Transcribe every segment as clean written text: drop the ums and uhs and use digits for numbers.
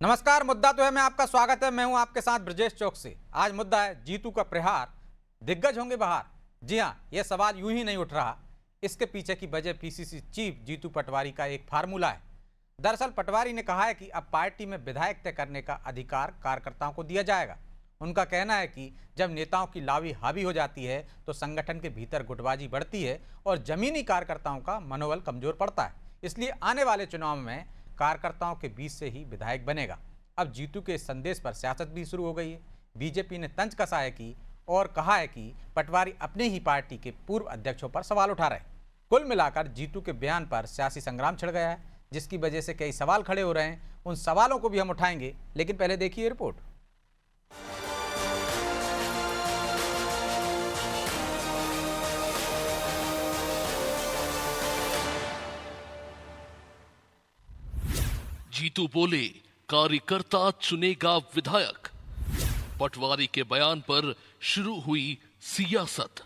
नमस्कार। मुद्दा तो है मैं आपका स्वागत है। मैं हूं आपके साथ ब्रजेश चौक से। आज मुद्दा है जीतू का प्रहार, दिग्गज होंगे बाहर। जी हां, यह सवाल यूं ही नहीं उठ रहा। इसके पीछे की वजह पीसीसी चीफ जीतू पटवारी का एक फार्मूला है। दरअसल पटवारी ने कहा है कि अब पार्टी में विधायक तय करने का अधिकार कार्यकर्ताओं को दिया जाएगा। उनका कहना है कि जब नेताओं की लावी हावी हो जाती है तो संगठन के भीतर गुटबाजी बढ़ती है और जमीनी कार्यकर्ताओं का मनोबल कमजोर पड़ता है। इसलिए आने वाले चुनाव में कार्यकर्ताओं के बीच से ही विधायक बनेगा। अब जीतू के इस संदेश पर सियासत भी शुरू हो गई है। बीजेपी ने तंज कसा है कि और कहा है कि पटवारी अपने ही पार्टी के पूर्व अध्यक्षों पर सवाल उठा रहे हैं। कुल मिलाकर जीतू के बयान पर सियासी संग्राम छिड़ गया है, जिसकी वजह से कई सवाल खड़े हो रहे हैं। उन सवालों को भी हम उठाएंगे, लेकिन पहले देखिए रिपोर्ट। जीतू बोले, कार्यकर्ता चुनेगा विधायक। पटवारी के बयान पर शुरू हुई सियासत।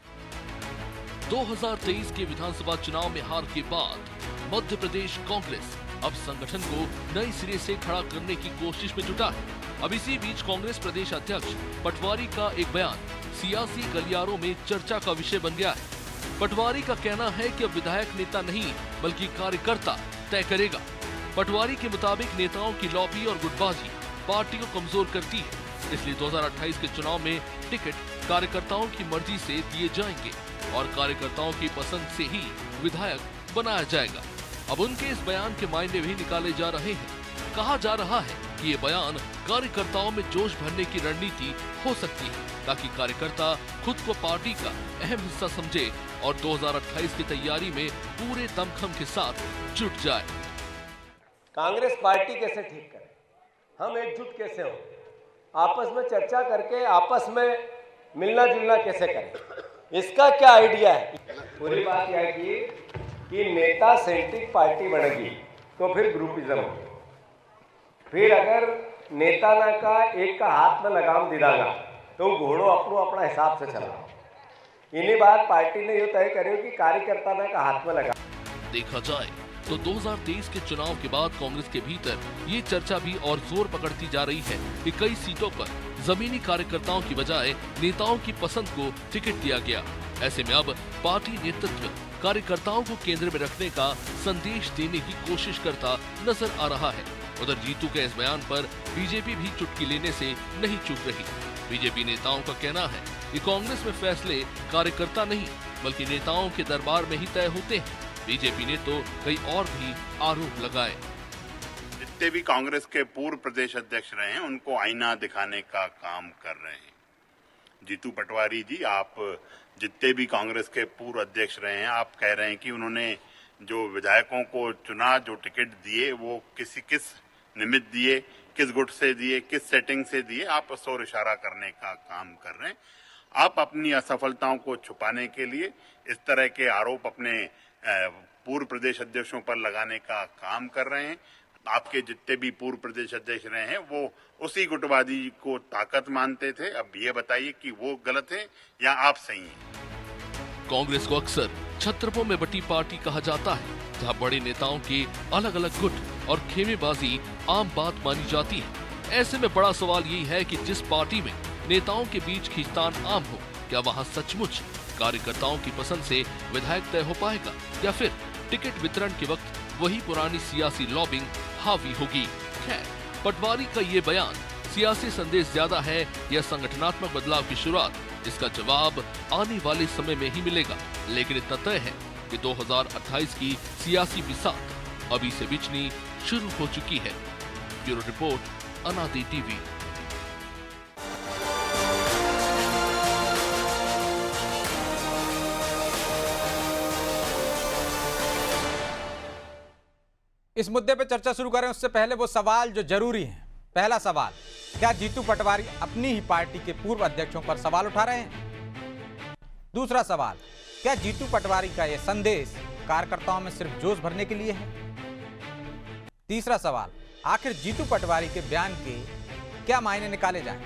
2023 के विधानसभा चुनाव में हार के बाद मध्य प्रदेश कांग्रेस अब संगठन को नए सिरे से खड़ा करने की कोशिश में जुटा है। अब इसी बीच कांग्रेस प्रदेश अध्यक्ष पटवारी का एक बयान सियासी गलियारों में चर्चा का विषय बन गया है। पटवारी का कहना है कि अब विधायक नेता नहीं बल्कि कार्यकर्ता तय करेगा। पटवारी के मुताबिक नेताओं की लॉबी और गुटबाजी पार्टी को कमजोर करती है, इसलिए 2028 के चुनाव में टिकट कार्यकर्ताओं की मर्जी से दिए जाएंगे और कार्यकर्ताओं की पसंद से ही विधायक बनाया जाएगा। अब उनके इस बयान के मायने भी निकाले जा रहे हैं। कहा जा रहा है कि ये बयान कार्यकर्ताओं में जोश भरने की रणनीति हो सकती है, ताकि कार्यकर्ता खुद को पार्टी का अहम हिस्सा समझे और 2028 की तैयारी में पूरे दमखम के साथ जुट जाए। कांग्रेस पार्टी कैसे ठीक करें, हम एकजुट कैसे हो, आपस में चर्चा करके आपस में मिलना जुलना कैसे करें, इसका क्या आइडिया है। पूरी बात यह है कि नेता सेंट्रिक पार्टी बनेगी तो फिर ग्रुपिज्म होगी। फिर अगर नेता ना का एक का हाथ में लगाम दिलागा तो घोड़ो अपनो अपना हिसाब से चला। इन्हीं बात पार्टी ने ये तय करे कि कार्यकर्ता ना का हाथ में लगा। देखा जाए तो 2023 के चुनाव के बाद कांग्रेस के भीतर ये चर्चा भी और जोर पकड़ती जा रही है कि कई सीटों पर जमीनी कार्यकर्ताओं की बजाय नेताओं की पसंद को टिकट दिया गया। ऐसे में अब पार्टी नेतृत्व कार्यकर्ताओं को केंद्र में रखने का संदेश देने की कोशिश करता नजर आ रहा है। उधर जीतू के इस बयान पर बीजेपी भी चुटकी लेने से नहीं चूक रही। बीजेपी नेताओं का कहना है कि कांग्रेस में फैसले कार्यकर्ता नहीं बल्कि नेताओं के दरबार में ही तय होते हैं। बीजेपी ने तो कई और भी आरोप लगाए। जितने भी कांग्रेस के पूर्व प्रदेश अध्यक्ष रहे हैं उनको आईना दिखाने का काम कर रहे हैं। जीतू पटवारी जी, आप जितने भी कांग्रेस के पूर्व अध्यक्ष रहे हैं, आप कह रहे हैं कि उन्होंने जो विधायकों को चुना, जो टिकट दिए, वो किस निमित्त दिए, किस गुट से दिए, किस सेटिंग से दिए, आप शोर इशारा करने का काम कर रहे हैं। आप अपनी असफलताओं को छुपाने के लिए इस तरह के आरोप अपने पूर्व प्रदेश अध्यक्षों पर लगाने का काम कर रहे हैं। आपके जितने भी पूर्व प्रदेश अध्यक्ष रहे हैं वो उसी गुटबाजी को ताकत मानते थे। अब ये बताइए कि वो गलत है या आप सही हैं। कांग्रेस को अक्सर छत्रपों में बटी पार्टी कहा जाता है, जहां बड़े नेताओं के अलग अलग गुट और खेमेबाजी आम बात मानी जाती है। ऐसे में बड़ा सवाल यही है कि जिस पार्टी में नेताओं के बीच खींचतान आम हो, क्या वहां सचमुच कार्यकर्ताओं की पसंद से विधायक तय हो पाएगा या फिर टिकट वितरण के वक्त वही पुरानी सियासी लॉबिंग हावी होगी। खैर, पटवारी का ये बयान सियासी संदेश ज्यादा है या संगठनात्मक बदलाव की शुरुआत, इसका जवाब आने वाले समय में ही मिलेगा। लेकिन इतना तय है कि 2028 की सियासी बिसात अभी से बिछनी शुरू हो चुकी है। ब्यूरो रिपोर्ट, अनादि टीवी। इस मुद्दे पर चर्चा शुरू करें उससे पहले वो सवाल जो जरूरी हैं। पहला सवाल, क्या जीतू पटवारी अपनी ही पार्टी के पूर्व अध्यक्षों पर सवाल उठा रहे हैं? दूसरा सवाल, क्या जीतू पटवारी का यह संदेश कार्यकर्ताओं में सिर्फ जोश भरने के लिए है? तीसरा सवाल, आखिर जीतू पटवारी के बयान के क्या मायने निकाले जाएं?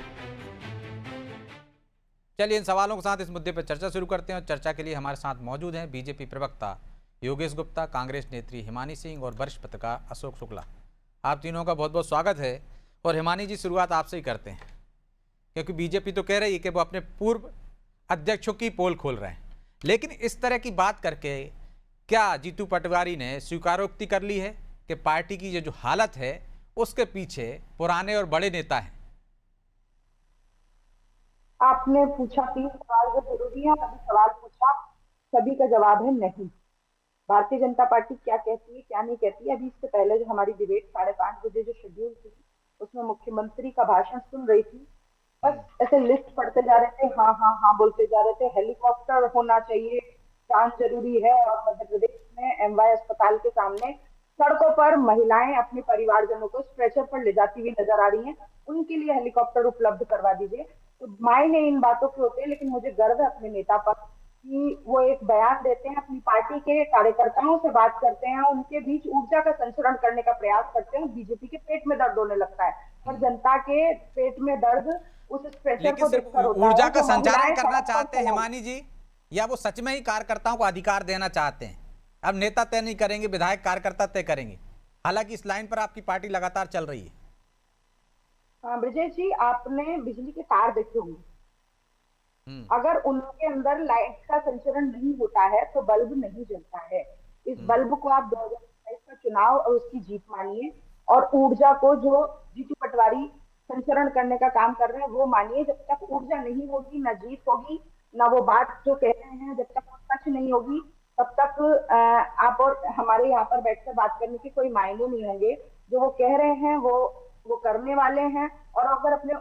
चलिए इन सवालों के साथ इस मुद्दे पर चर्चा शुरू करते हैं और चर्चा के लिए हमारे साथ मौजूद हैं बीजेपी प्रवक्ता योगेश गुप्ता, कांग्रेस नेत्री हिमानी सिंह और वरिष्ठ पत्रकार अशोक शुक्ला। आप तीनों का बहुत बहुत स्वागत है। और हिमानी जी शुरुआत आपसे ही करते हैं, क्योंकि बीजेपी तो कह रही है कि वो अपने पूर्व अध्यक्षों की पोल खोल रहे हैं, लेकिन इस तरह की बात करके क्या जीतू पटवारी ने स्वीकारोक्ति कर ली है कि पार्टी की ये जो हालत है उसके पीछे पुराने और बड़े नेता हैं? आपने पूछा 3 सवाल जो जरूरी है, अभी सवाल पूछा, सभी का जवाब है नहीं। भारतीय जनता पार्टी क्या कहती है क्या नहीं कहती है। अभी इससे पहले जो हमारी डिबेट 5:30 बजे जो शेड्यूल थी उसमें मुख्यमंत्री का भाषण सुन रही थी, बस ऐसे लिस्ट पढ़ते जा रहे थे, हाँ हाँ हाँ बोलते जा रहे थे। हेलीकॉप्टर होना चाहिए, जान जरूरी है, और मध्य प्रदेश में एमवाई अस्पताल के सामने सड़कों पर महिलाएं अपने परिवारजनों को स्ट्रेचर पर ले जाती हुई नजर आ रही हैं, उनके लिए हेलीकॉप्टर उपलब्ध करवा दीजिए। तो मायने इन बातों के होते हैं, लेकिन मुझे गर्व है अपने नेता पर कि वो एक बयान देते हैं, अपनी पार्टी के कार्यकर्ताओं से बात करते हैं, उनके बीच ऊर्जा का संचरण करने का प्रयास करते हैं। बीजेपी के पेट में दर्द होने लगता है, पर जनता के पेट में दर्द उस स्ट्रेचर लेकिन को सिर्फ देखकर होता है। ऊर्जा का जो संचारण महिलाएं करना सड़क पर चाहते हैं चलाई। हिमानी जी, या वो सच में ही कार्यकर्ताओं को अधिकार देना चाहते हैं? अब नेता तय नहीं करेंगे, विधायक कार्यकर्ता तय करेंगे। हालांकि इस लाइन पर आपकी पार्टी लगातार चल रही है। ब्रजेश जी, आपने बिजली के तार देखे होंगे, अगर उनके अंदर लाइट का संचरण नहीं होता है तो बल्ब नहीं जलता है। इस बल्ब को आप 2027 का चुनाव और उसकी जीत मानिए, और ऊर्जा को जो जीतू पटवारी संचरण करने का काम कर रहे हैं वो मानिए। जब तक ऊर्जा नहीं होगी, ना जीत होगी, ना वो बात जो कह रहे हैं जब तक सच नहीं होगी, तब तक आप और हमारे यहाँ पर बैठकर बात करने के कोई मायने नहीं होंगे। जो वो कह रहे हैं वो करने वाले हैं। और अगर अपने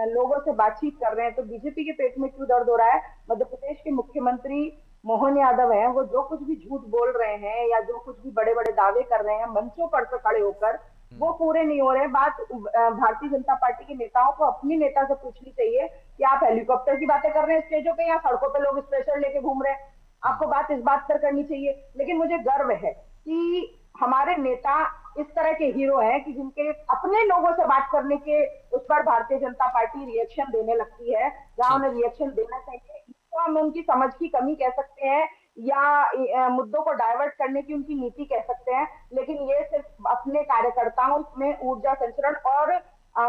लोगों से बातचीत कर रहे हैं तो बीजेपी के पेट में क्यों दर्द हो रहा है? मध्य प्रदेश के मुख्यमंत्री मोहन यादव हैं, वो जो कुछ भी झूठ बोल रहे हैं या जो कुछ भी बड़े बड़े दावे कर रहे हैं मंचों पर से खड़े होकर, वो पूरे नहीं हो रहे। बात भारतीय जनता पार्टी के नेताओं को अपनी नेता से पूछनी चाहिए कि आप हेलीकॉप्टर की बातें कर रहे हैं स्टेजों पे, या सड़कों पे लोग स्ट्रेचर लेके घूम रहे हैं। आपको बात इस बात पर करनी चाहिए। लेकिन मुझे गर्व है कि हमारे नेता इस तरह के हीरो हैं कि जिनके अपने लोगों से बात करने के उस पर भारतीय जनता पार्टी रिएक्शन देने लगती है, जहां उन्हें रिएक्शन देना चाहिए। इसको हम उनकी समझ की कमी कह सकते हैं या मुद्दों को डाइवर्ट करने की उनकी नीति कह सकते हैं, लेकिन ये सिर्फ अपने कार्यकर्ताओं में ऊर्जा संचरण और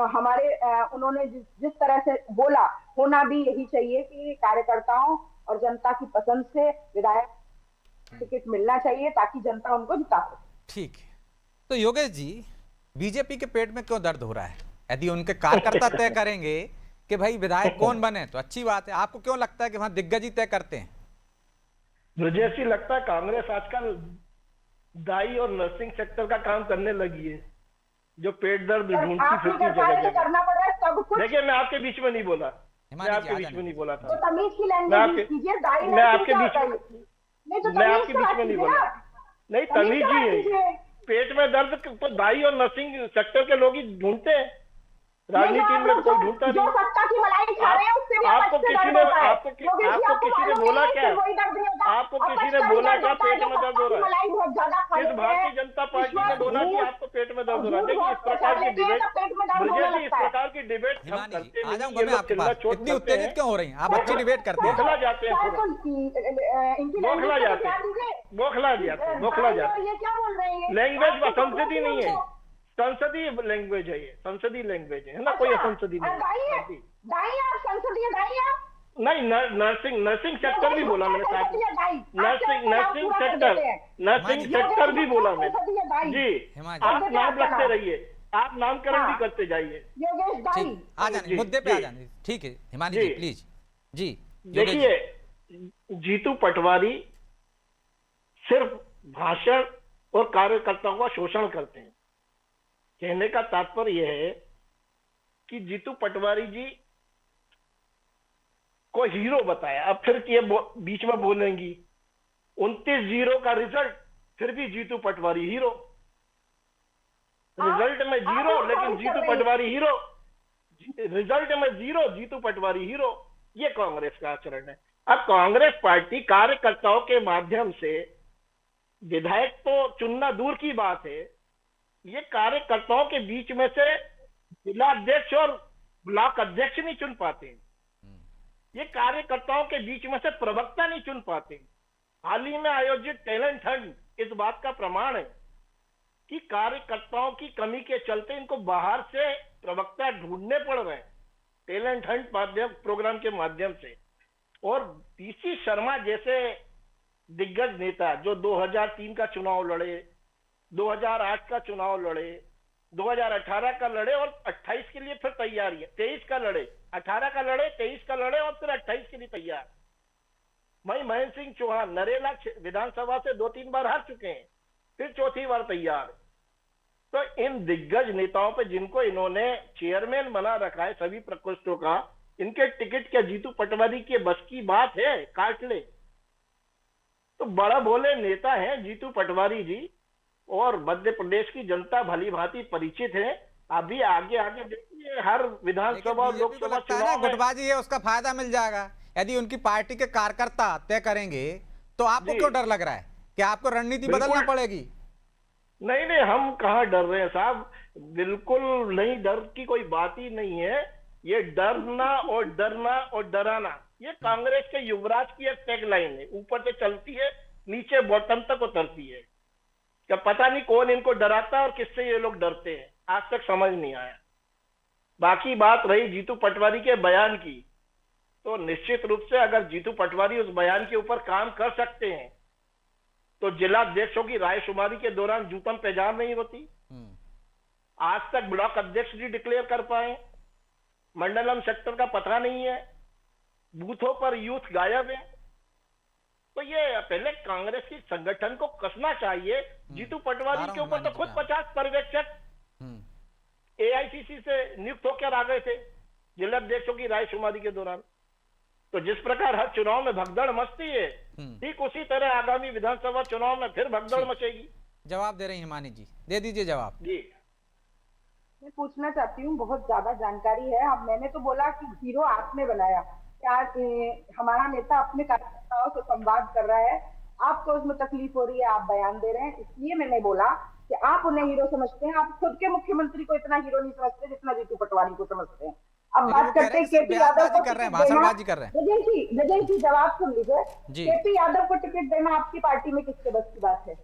हमारे उन्होंने जिस तरह से बोला, होना भी यही चाहिए कि कार्यकर्ताओं और जनता की पसंद से विधायक टिकट मिलना चाहिए ताकि जनता उनको जिता सके। ठीक है, तो योगेश जी, बीजेपी के पेट में क्यों दर्द हो रहा है? यदि उनके कार्यकर्ता तय करेंगे कि भाई विधायक कौन बने तो अच्छी बात है, आपको क्यों लगता है कि वहां दिग्गज ही तय करते हैं? मुझे ऐसी लगता है कांग्रेस आजकल दाई और नर्सिंग सेक्टर का काम करने लगी है, जो पेट दर्द ढूंढती फिरती जगह जगह। करना पड़ रहा है सब कुछ। देखिए, मैं आपके बीच में नहीं बोला, मैं हिमानी जी, आपके आ बीच जाने में नहीं दीजिए। बोला तो था। तमीज की मैं लैंग्वेज आपके कीजिए। दाई मैं आपके क्या बीच होता है? में नहीं तो मैं तमीज आपके से बीच बात में नहीं कीजिए बोला। ना। नहीं, तमीज तमीज से ही बात है। कीजिए। पेट में दर्द तो दाई और नर्सिंग सेक्टर के लोग ही ढूंढते हैं, राजनीति में कोई ढूंढता जो नहीं। सत्ता की मलाई खा रहे हैं उससे भी आपको आपको किसी दर्द ने होता है। आपको किसी ने बोला क्या? आपको किसी ने बोला क्या पेट में दर्द हो रहा है? किस भारतीय जनता पार्टी ने बोला कि आपको पेट में दर्द हो रहा है? देखिए, इस प्रकार की डिबेट, ब्रजेश जी, इस प्रकार की डिबेट हम हिमानी करते जी, आ नहीं। जाऊंगा ये मैं लोग आपके चिल्ला पास। चोट इतनी करते उत्तेजित हैं, क्यों हो रही हैं आप? अच्छी डिबेट करते हैं। बौखला जाते हैं, बौखला जाते हैं, बौखला जाते हैं, बौखला जाते हैं। ये क्या बोल रहे हैं? लैंग्वेज संसदीय नहीं है, संसदीय लैंग्वेज है ये, संसदीय लैंग्वेज है ना, कोई असंसदीय नहीं। दाई आप संसदीय दाई आप नहीं, नर्सिंग सेक्टर भी बोला मैंने साहब, नर्सिंग सेक्टर भी बोला मैंने जी। हिमानी आप नाम रखते रहिए, आप नामकरण भी करते जाइए। योगेश दाई। ठीक, आ जाने जी, मुद्दे पे आ जी। जाने। ठीक है हिमानी जी। जी, प्लीज जी। योगेश जी। देखिए, जीतू पटवारी सिर्फ भाषण और कार्यकर्ताओं का शोषण करते हैं। कहने का तात्पर्य यह है कि जीतू पटवारी जी को हीरो बताया। अब फिर ये बीच में बोलेंगी 29-0 का रिजल्ट, फिर भी जीतू पटवारी हीरो। रिजल्ट में 0 लेकिन जीतू पटवारी हीरो, रिजल्ट में 0 जीतू पटवारी हीरो। ये कांग्रेस का आचरण है। अब कांग्रेस पार्टी कार्यकर्ताओं के माध्यम से विधायक तो चुनना दूर की बात है, ये कार्यकर्ताओं के बीच में से जिला अध्यक्ष और ब्लॉक अध्यक्ष नहीं चुन पाते, ये कार्यकर्ताओं के बीच में से प्रवक्ता नहीं चुन पाते। हाल ही में आयोजित टैलेंट हंट इस बात का प्रमाण है कि कार्यकर्ताओं की कमी के चलते इनको बाहर से प्रवक्ता ढूंढने पड़ रहे हैं टैलेंट हंट माध्यम प्रोग्राम के माध्यम से। और पीसी शर्मा जैसे दिग्गज नेता जो 2003 का चुनाव लड़े, 2008 का चुनाव लड़े, 2018 का लड़े और 28 के लिए फिर तैयार है, 23 का लड़े, 18 का लड़े, 23 का लड़े और फिर 28 के लिए तैयार। वहीं महेंद्र सिंह चौहान नरेला विधानसभा से 2-3 बार हार चुके हैं, फिर चौथी बार तैयार। तो इन दिग्गज नेताओं पे जिनको इन्होंने चेयरमैन बना रखा है सभी प्रकोष्ठों का, इनके टिकट क्या जीतू पटवारी के बस की बात है? काट ले। तो बड़ा भोले नेता हैं जीतू पटवारी जी, और मध्य प्रदेश की जनता भली भांति परिचित है। अभी आगे आगे देखिए हर विधानसभा और लोकसभा चुनाव में गुटबाजी है, उसका फायदा मिल जाएगा। यदि उनकी पार्टी के कार्यकर्ता तय करेंगे तो आपको क्यों डर लग रहा है कि आपको रणनीति बदलना पड़ेगी? नहीं नहीं, हम कहाँ डर रहे हैं साहब, बिल्कुल नहीं, डर की कोई बात ही नहीं है। ये डरना और डराना ये कांग्रेस के युवराज की एक टैगलाइन है, ऊपर से चलती है नीचे बॉटम तक उतरती है। क्या पता नहीं कौन इनको डराता है और किससे ये लोग डरते हैं, आज तक समझ नहीं आया। बाकी बात रही जीतू पटवारी के बयान की, तो निश्चित रूप से अगर जीतू पटवारी उस बयान के ऊपर काम कर सकते हैं तो जिलाध्यक्षों की रायशुमारी के दौरान जूतम पेजाम नहीं होती। आज तक ब्लॉक अध्यक्ष भी डिक्लेयर कर पाए, मंडलम सेक्टर का पता नहीं है, बूथों पर यूथ गायब है। तो ये पहले कांग्रेस की संगठन को कसना चाहिए। जीतू पटवारी के ऊपर तो खुद 50 पर्यवेक्षक एआईसीसी से नियुक्त होकर आ गए थे जिलाध्यक्षों की रायशुमारी के दौरान। तो जिस प्रकार हर चुनाव में भगदड़ मचती है, ठीक उसी तरह आगामी विधानसभा चुनाव में फिर भगदड़ मचेगी। जवाब दे रही हिमानी जी, दे दीजिए जवाब। जी मैं पूछना चाहती हूँ, बहुत ज्यादा जानकारी है। अब मैंने तो बोला कि हीरो आपने बनाया, क्या हमारा नेता अपने कार्यकर्ताओं से संवाद कर रहा है, आपको उसमें तकलीफ हो रही है, आप बयान दे रहे हैं, इसलिए मैंने बोला कि आप उन्हें हीरो समझते हैं। आप खुद के मुख्यमंत्री को इतना हीरो नहीं समझते जितना जीतू पटवारी को समझते हैं। अब बात करते हैं केपी यादव को कर रहे हैं, भाषणबाजी कर रहे हैं। विजय जी जवाब सुन लीजिए। जी। केपी यादव को टिकट देना आपकी पार्टी में किसके बस की बात है?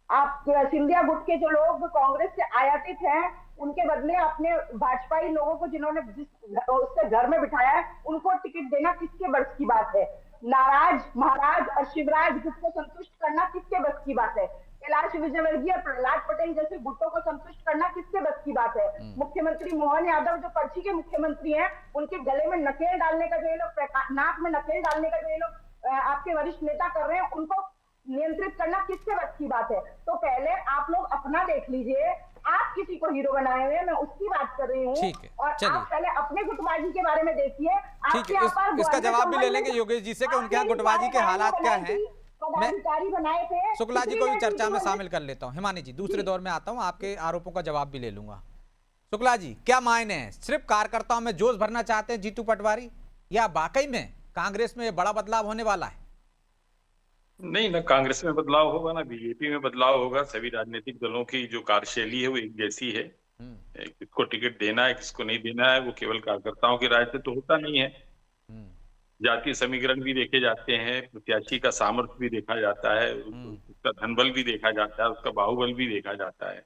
आप सिंधिया गुट के जो लोग कांग्रेस से आयातित हैं, उनके बदले अपने भाजपाई लोगों को जिन्होंने उससे घर में बिठाया है, उनको टिकट देना किसके बस की बात है? नाराज महाराज और शिवराज गुट को संतुष्ट करना किसके बस की बात है? कैलाश विजयवर्गीय और प्रहलाद पटेल जैसे गुटों को संतुष्ट करना किसके बस की बात है? मुख्यमंत्री मोहन यादव जो पर्ची के मुख्यमंत्री हैं, उनके गले में नकेल डालने का जो ये लोग, नाक में नकेल डालने का जो ये लोग आपके वरिष्ठ नेता कर रहे हैं, उनको नियंत्रित करना किसके बस की बात है? तो पहले आप लोग अपना देख लीजिए। आप किसी को हीरो बनाए हुए, मैं उसकी बात कर रही हूँ। और आप पहले अपने गुटबाजी के बारे में देखिए। ठीक है, इसका जवाब भी ले लेंगे योगेश जी से कि उनके यहाँ गुटबाजी के हालात क्या हैं। मैं बनाए थे, शुक्ला जी को भी चर्चा में शामिल कर लेता हूँ। हिमानी जी, दूसरे दौर में आता हूँ, आपके आरोपों का जवाब भी ले लूंगा। शुक्ला जी, क्या मायने हैं? सिर्फ कार्यकर्ताओं में जोश भरना चाहते हैं जीतू पटवारी, या वाकई में कांग्रेस में बड़ा बदलाव होने वाला है? नहीं, ना कांग्रेस में बदलाव होगा ना बीजेपी में बदलाव होगा। सभी राजनीतिक दलों की जो कार्यशैली है वो एक जैसी है। किसको टिकट देना है किसको नहीं देना है वो केवल कार्यकर्ताओं की राय से तो होता नहीं है। जातीय समीकरण भी देखे जाते हैं, प्रत्याशी का सामर्थ्य भी देखा जाता है, उसका धनबल भी देखा जाता है, उसका बाहुबल भी देखा जाता है।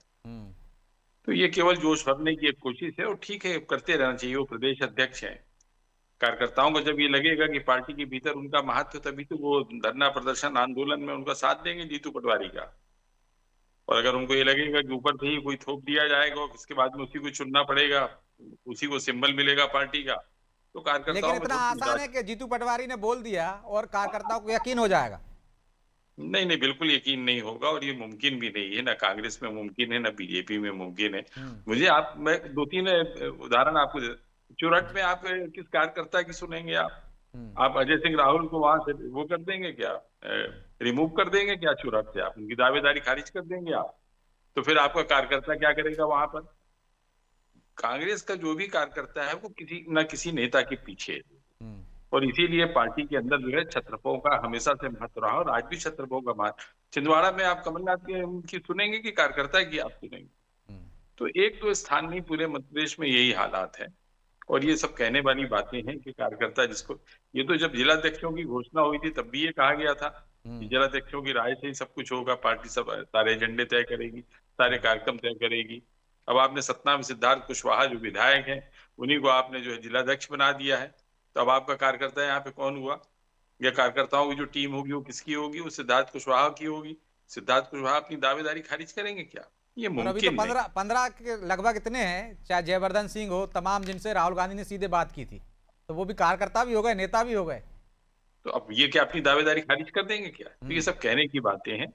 तो ये केवल जोश भरने की एक कोशिश है, और ठीक है, करते रहना चाहिए। वो प्रदेश अध्यक्ष है। कार्यकर्ताओं को जब ये लगेगा कि पार्टी के भीतर उनका महत्व, तभी तो वो धरना प्रदर्शन आंदोलन में उनका साथ देंगे जीतू पटवारी का। और अगर उनको ये लगेगा कि ऊपर से ही कोई थोप दिया जाएगा और इसके बाद में उसी को चुनना पड़ेगा, उसी को सिंबल मिलेगा पार्टी का, तो कार्यकर्ताओं लेकिन इतना आसान है कि जीतू पटवारी ने बोल दिया और कार्यकर्ताओं को यकीन हो जाएगा? नहीं नहीं, बिल्कुल यकीन नहीं होगा, और ये मुमकिन भी नहीं है। ना कांग्रेस में मुमकिन है, ना बीजेपी में मुमकिन है। मुझे मैं 2-3 उदाहरण आपको, चुरट में आप किस कार्यकर्ता की सुनेंगे? आप अजय सिंह राहुल को वहां से वो कर देंगे क्या, रिमूव कर देंगे क्या चुरट से? आप उनकी दावेदारी खारिज कर देंगे आप? तो फिर आपका कार्यकर्ता क्या करेगा वहां पर? कांग्रेस का जो भी कार्यकर्ता है वो किसी न किसी नेता के पीछे है, और इसीलिए पार्टी के अंदर जो है छत्रपों का हमेशा से महत्व रहा, और आज भी छत्रपों का महत्व। छिंदवाड़ा में आप कमलनाथ की सुनेंगे कि कार्यकर्ता की आप सुनेंगे? तो 1-2 स्थान नहीं, पूरे मध्य प्रदेश में यही हालात है। और ये सब कहने वाली बातें हैं कि कार्यकर्ता जिसको, ये तो जब जिलाध्यक्षों की घोषणा हुई थी तब भी ये कहा गया था कि जिलाध्यक्षों की राय से ही सब कुछ होगा, पार्टी सब सारे एजेंडे तय करेगी, सारे कार्यक्रम तय करेगी। अब आपने सतना में सिद्धार्थ कुशवाहा जो विधायक हैं, उन्हीं को आपने जो है जिलाध्यक्ष बना दिया है। तो अब आपका कार्यकर्ता यहाँ पे कौन हुआ? या कार्यकर्ताओं की जो टीम होगी वो किसकी होगी? वो सिद्धार्थ कुशवाहा की होगी। सिद्धार्थ कुशवाहा अपनी दावेदारी खारिज करेंगे क्या? ये और अभी तो मुमकिन नहीं। 15 के लगभग इतने हैं, चाहे जयवर्धन सिंह हो, तमाम जिनसे राहुल गांधी ने सीधे बात की थी, तो वो भी कार्यकर्ता भी हो गए, नेता भी हो गए। तो अब ये क्या अपनी दावेदारी खारिज कर देंगे क्या? तो ये सब कहने की बातें हैं।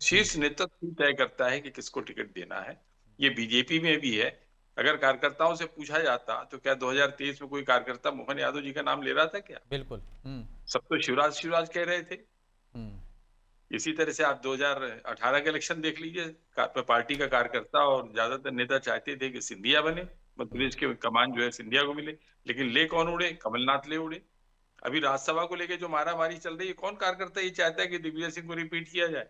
शीर्ष नेतृत्व तय करता है कि किसको टिकट देना है। ये बीजेपी में भी है। अगर कार्यकर्ताओं से पूछा जाता तो क्या 2023 में कोई कार्यकर्ता मोहन यादव जी का नाम ले रहा था क्या? बिल्कुल। सब तो शिवराज कह रहे थे। इसी तरह से आप 2018 का इलेक्शन देख लीजिए, पार्टी का कार्यकर्ता और ज्यादातर नेता चाहते थे कि सिंधिया बने, मध्य प्रदेश के कमान जो है सिंधिया को मिले, लेकिन ले कौन उड़े? कमलनाथ ले उड़े। अभी राज्यसभा को लेके जो मारामारी चल रही है, कौन कार्यकर्ता ये चाहता है कि दिग्विजय सिंह को रिपीट किया जाए?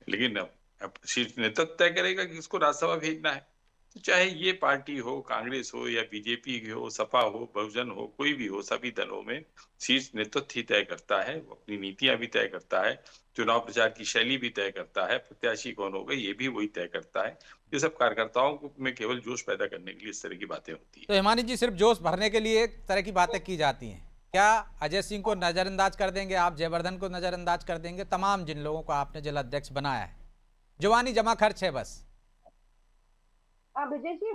लेकिन अब शीर्ष नेतृत्व तय करेगा कि किसको राज्यसभा भेजना है। तो चाहे ये पार्टी हो, कांग्रेस हो या बीजेपी हो, सपा हो, बहुजन हो, कोई भी हो, सभी दलों में शीर्ष नेतृत्व ही तय करता है। वो अपनी नीतियां भी तय करता है, चुनाव प्रचार की शैली भी तय करता है, प्रत्याशी कौन होगा ये भी वही तय करता है। ये सब कार्यकर्ताओं में केवल जोश पैदा करने के लिए इस तरह की बातें होती है। तो हिमानी जी, सिर्फ जोश भरने के लिए एक तरह की बातें की जाती हैं। क्या अजय सिंह को नजरअंदाज कर देंगे आप? जयवर्धन को नजरअंदाज कर देंगे? तमाम जिन लोगों को आपने जिला अध्यक्ष बनाया है, जुबानी जमा खर्च है बस। विजय जी,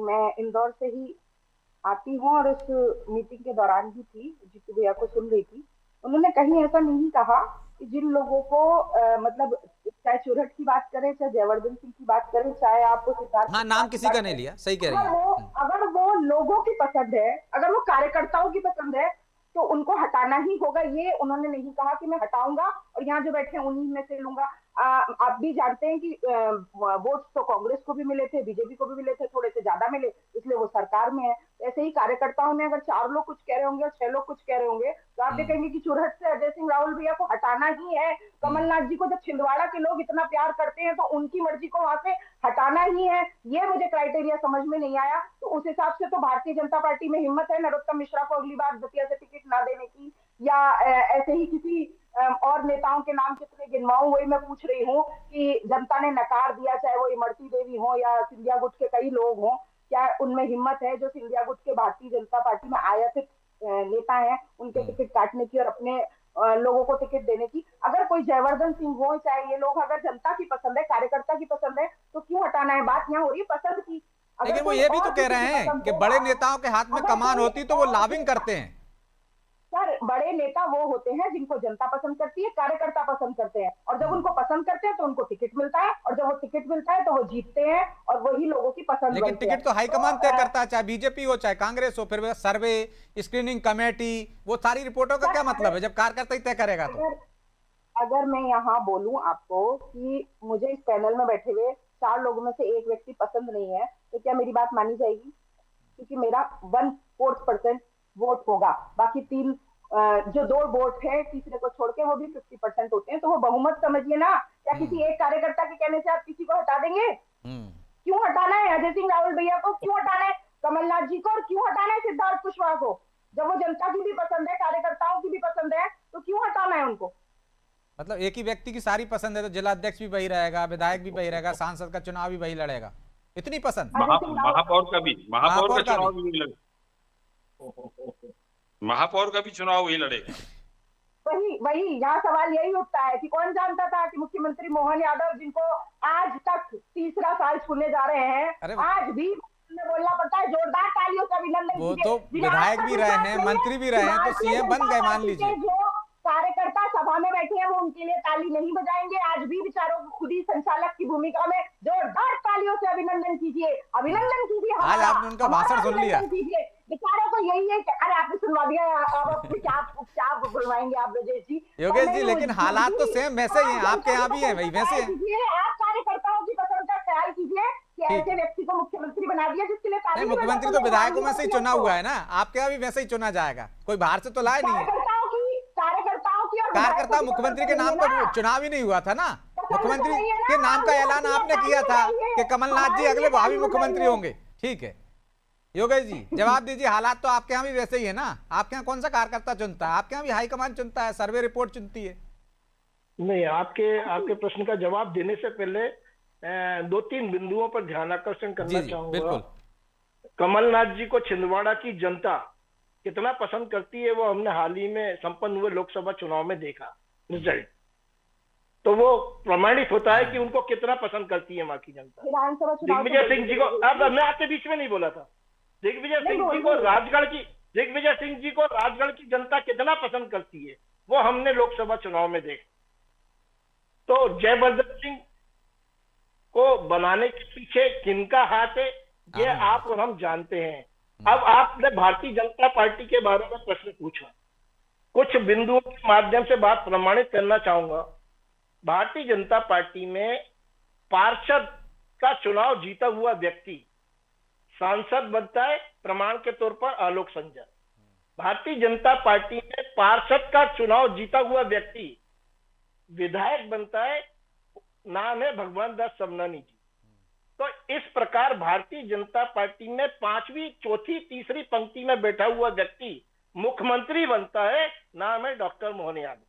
मैं इंदौर से ही आती हूँ और उस मीटिंग के दौरान भी थी, जीतू भैया को सुन रही थी। उन्होंने कहीं ऐसा नहीं कहा कि जिन लोगों को मतलब चाहे चुरहट की बात करें, चाहे जयवर्धन सिंह की बात करें, चाहे आप सिद्धार्थ, हाँ, नाम किसी का नहीं लिया, सही कह रही है। अगर वो लोगों की पसंद है, अगर वो कार्यकर्ताओं की पसंद है, तो उनको हटाना ही होगा। ये उन्होंने नहीं कहा कि मैं हटाऊंगा और यहाँ जो बैठे हैं उन्हीं में से लूंगा। आप भी जानते हैं कि वोट्स तो कांग्रेस को भी मिले थे, बीजेपी को भी मिले थे, थोड़े से ज्यादा मिले, इसलिए वो सरकार में है। ऐसे ही कार्यकर्ताओं में अगर 4 लोग कुछ कह रहे होंगे और 6 लोग कुछ कह रहे होंगे, तो आप देखेंगे कि चुरहट से अजय सिंह राहुल भैया को हटाना ही है। कमलनाथ जी को जब छिंदवाड़ा के लोग इतना प्यार करते हैं, तो उनकी मर्जी को वहां से हटाना ही है। ये मुझे क्राइटेरिया समझ में नहीं आया। तो उस हिसाब से तो भारतीय जनता पार्टी में हिम्मत है नरोत्तम मिश्रा को अगली बार दतिया से टिकट ना देने की, या ऐसे ही किसी और नेताओं के नाम कितने गिनवाऊं, वही मैं पूछ रही हूँ कि जनता ने नकार दिया, चाहे वो इमरती देवी हो या सिंधिया गुट के कई लोग हों, क्या उनमें हिम्मत है जो सिंधिया गुट के भारतीय जनता पार्टी में आयातित नेता हैं उनके टिकट काटने की और अपने लोगों को टिकट देने की? अगर कोई जयवर्धन सिंह हो, चाहे ये लोग, अगर जनता की पसंद है, कार्यकर्ता की पसंद है, तो क्यों हटाना है? बात यहाँ हो रही है पसंद की। लेकिन वो ये भी तो कह रहे हैं कि बड़े नेताओं के हाथ में कमान होती तो वो लॉबिंग करते हैं। सर, बड़े नेता वो होते हैं जिनको जनता पसंद करती है, कार्यकर्ता पसंद करते हैं, और जब उनको पसंद करते हैं तो उनको टिकट मिलता है, और जब वो टिकट मिलता है तो वो जीतते हैं और वही लोगों की पसंद। लेकिन टिकट तो हाईकमान तय करता है, चाहे बीजेपी हो चाहे कांग्रेस हो। फिर सर्वे, स्क्रीनिंग कमेटी, वो सारी रिपोर्टों का क्या मतलब है जब कार्यकर्ता ही तय करेगा? तो अगर मैं यहाँ बोलूं आपको कि मुझे इस पैनल में बैठे हुए 4 लोगों में से एक व्यक्ति पसंद नहीं है, तो क्या मेरी बात मानी जाएगी? क्योंकि मेरा 1/4% वोट होगा, बाकी 3 जो 2 वोट है तीसरे को छोड़ के वो भी 50% होते हैं, तो वो बहुमत समझिए ना। या किसी एक कार्यकर्ता के कहने से आप किसी को हटा देंगे? क्यों हटाना है अजय सिंह राहुल भैया को? क्यों हटाना है कमलनाथ जी को? और क्यों हटाना है सिद्धार्थ कुशवाहा को? जब वो जनता की भी पसंद है, कार्यकर्ताओं की भी पसंद है, तो क्यों हटाना है उनको? मतलब एक ही व्यक्ति की सारी पसंद है तो जिला अध्यक्ष भी वही रहेगा, विधायक भी वही रहेगा, सांसद का चुनाव भी वही लड़ेगा? इतनी पसंद? महापौर का भी, महापौर का चुनाव भी लड़ेगा, महापौर का भी चुनाव वही लड़ेगा। वही यहाँ सवाल यही उठता है कि कौन जानता था कि मुख्यमंत्री मोहन यादव, जिनको आज तक 3रा साल छूने जा रहे हैं, आज भी बोलना पड़ता है। जोरदार तालियों से अभिनंदन। वो तो विधायक भी रहे हैं, मंत्री भी रहे हैं, तो सीएम बन गए मान लीजिए। जो कार्यकर्ता सभा में बैठे हैं वो उनके लिए ताली नहीं बजाएंगे। आज भी बेचारों को खुद ही संचालक की भूमिका में जोरदार तालियों से अभिनंदन कीजिए, अभिनंदन कीजिए। आज आपने उनका भाषण सुन लिया? बेचारों को यही है। अरे आपने सुनवा दिया, अब क्या बुलवाएंगे आप ब्रजेश जी? योगेश जी, लेकिन हालात तो सेम वैसे ही हैं, आपके यहाँ भी है, वही वैसे है। आप कार्यकर्ताओं की पसंद का ख्याल कीजिए कि ऐसे व्यक्ति को मुख्यमंत्री बना दिया जिसके लिए नहीं, मुख्यमंत्री तो विधायकों में से ही चुना हुआ है ना, आपके यहाँ भी वैसे ही चुना जाएगा, कोई बाहर से तो लाए नहीं है। कार्यकर्ता मुख्यमंत्री के नाम पर चुनाव ही नहीं हुआ था ना, मुख्यमंत्री के नाम का ऐलान आपने किया था कि कमलनाथ जी अगले भावी मुख्यमंत्री होंगे। ठीक है योगेश जी, जवाब दीजिए। हालात तो आपके यहाँ भी वैसे ही है ना, आपके यहाँ कौन सा कार्यकर्ता चुनता है? आपके यहाँ भी हाईकमान चुनता है, सर्वे रिपोर्ट चुनती है। नहीं, आपके प्रश्न का जवाब देने से पहले 2-3 बिंदुओं पर ध्यान आकर्षण जी करना जी चाहूंगा। बिल्कुल। कमलनाथ जी को छिंदवाड़ा की जनता कितना पसंद करती है वो हमने हाल ही में संपन्न हुए लोकसभा चुनाव में देखा रिजल्ट, तो वो प्रमाणित होता है कि उनको कितना पसंद करती है वहां की जनता। विधानसभा चुनाव दिग्विजय सिंह जी को, अब मैं आपके बीच में नहीं बोला था, दिग्विजय सिंह जी को राजगढ़ की जनता कितना पसंद करती है वो हमने लोकसभा चुनाव में देखा। तो जयवर्धन सिंह को बनाने के पीछे किनका हाथ है ये आप और हम जानते हैं। अब आपने भारतीय जनता पार्टी के बारे में प्रश्न पूछा, कुछ बिंदुओं के माध्यम से बात प्रमाणित करना चाहूंगा। भारतीय जनता पार्टी में पार्षद का चुनाव जीता हुआ व्यक्ति सांसद बनता है प्रमाण के तौर पर आलोक संजर। भारतीय जनता पार्टी में पार्षद का चुनाव जीता हुआ व्यक्ति विधायक बनता है, नाम है भगवान दास समनानी जी। तो इस प्रकार भारतीय जनता पार्टी में 5वीं, 4थी, 3री पंक्ति में बैठा हुआ व्यक्ति मुख्यमंत्री बनता है, नाम है डॉक्टर मोहन यादव।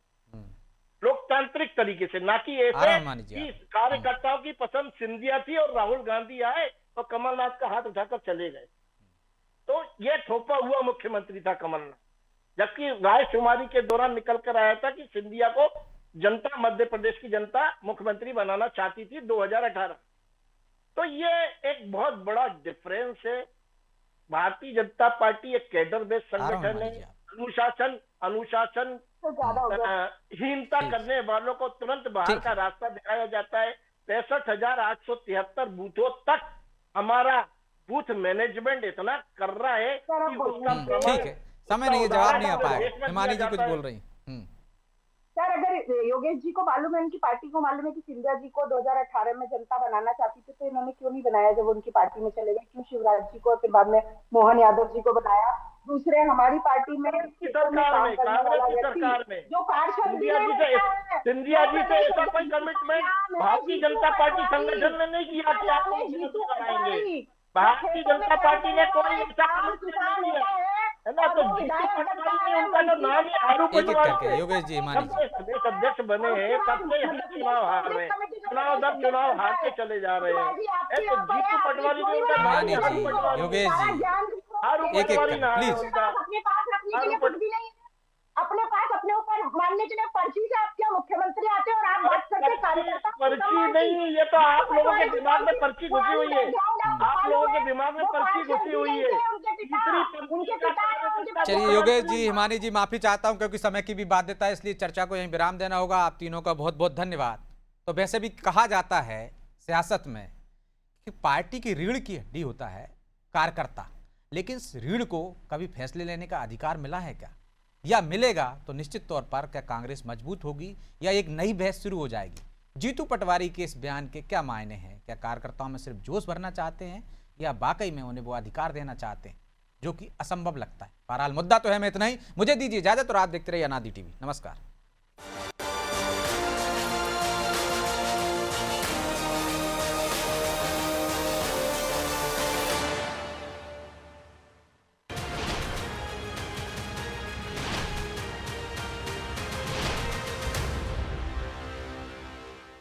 लोकतांत्रिक तरीके से, ना कि ऐसे कि कार्यकर्ताओं की पसंद सिंधिया थी और राहुल गांधी आए तो कमलनाथ का हाथ उठाकर चले गए। तो यह थोपा हुआ मुख्यमंत्री था कमलनाथ, जबकि रायशुमारी के दौरान निकल कर आया था कि सिंधिया को जनता, मध्य प्रदेश की जनता मुख्यमंत्री बनाना चाहती थी 2018। तो ये एक बहुत बड़ा डिफरेंस है। भारतीय जनता पार्टी एक कैडर बेस्ड संगठन है। अनुशासन हीनता करने वालों को तुरंत बाहर का रास्ता दिखाया जाता है। 65,873 बूथों तक हमारा बूथ मैनेजमेंट इतना कर रहा है कि उसका ठीक है, समय नहीं है, जवाब नहीं आ पाएगा। हिमानी जी कुछ बोल रही। सर, अगर योगेश जी को मालूम है, उनकी पार्टी को मालूम है कि सिंधिया जी को 2018 में जनता बनाना चाहती थी, तो इन्होंने क्यों नहीं बनाया जब उनकी पार्टी में चले गए? क्यों शिवराज जी को, फिर बाद में मोहन यादव जी को बनाया? दूसरे, हमारी पार्टी में कांग्रेस की सरकार में जो पार्षद सिंधिया जी से ऐसा कोई कमिटमेंट भारतीय जनता पार्टी संगठन ने नहीं किया कि आप मुख्यमंत्री बनाएंगे। भारतीय जनता पार्टी ने कोई ऐसा कमिटमेंट नहीं किया है ना। तो जीतू पटवारी ने उनका जो नाम है आलू पटवारी, योगेश जी हिमानी जी प्रदेश अध्यक्ष बने हैं, तब से हम चुनाव हार रहे हैं, चुनाव हार के चले जा रहे हैं। तो जीतू पटवारी ने उनका नाम है आलू पटवारी। योगेश जी आलू पटवारी नाम है प्लीज। उनका। अपने पास रखने के लिए कुछ भी नहीं, अपने पास अपने ऊपर मानने के लिए पर्ची से आप क्या मुख्यमंत्री आते हैं और आप बात करते कार्यकर्ता? पर्ची नहीं, ये तो आप लोगों के दिमाग में पर्ची घुसी हुई है। आप लोगों के दिमाग में पर्ची घुसी हुई है। चलिए योगेश जी, हिमानी जी, माफी चाहता हूं क्योंकि समय की भी बाध्यता है, इसलिए चर्चा को यहीं विराम देना होगा। आप तीनों का बहुत बहुत धन्यवाद। तो वैसे भी कहा जाता है सियासत में कि पार्टी की रीढ़ की हड्डी होता है कार्यकर्ता, लेकिन इस रीढ़ को कभी फैसले लेने का अधिकार मिला है क्या, या मिलेगा तो निश्चित तौर पर क्या कांग्रेस मजबूत होगी या एक नई बहस शुरू हो जाएगी? जीतू पटवारी के इस बयान के क्या मायने हैं? क्या कार्यकर्ताओं में सिर्फ जोश भरना चाहते हैं या वाकई में उन्हें वो अधिकार देना चाहते हैं, जो कि असंभव लगता है? बहरहाल मुद्दा तो है, मैं इतना ही। मुझे दीजिए इजाजत और आप देखते रहिए अनादि टीवी। नमस्कार।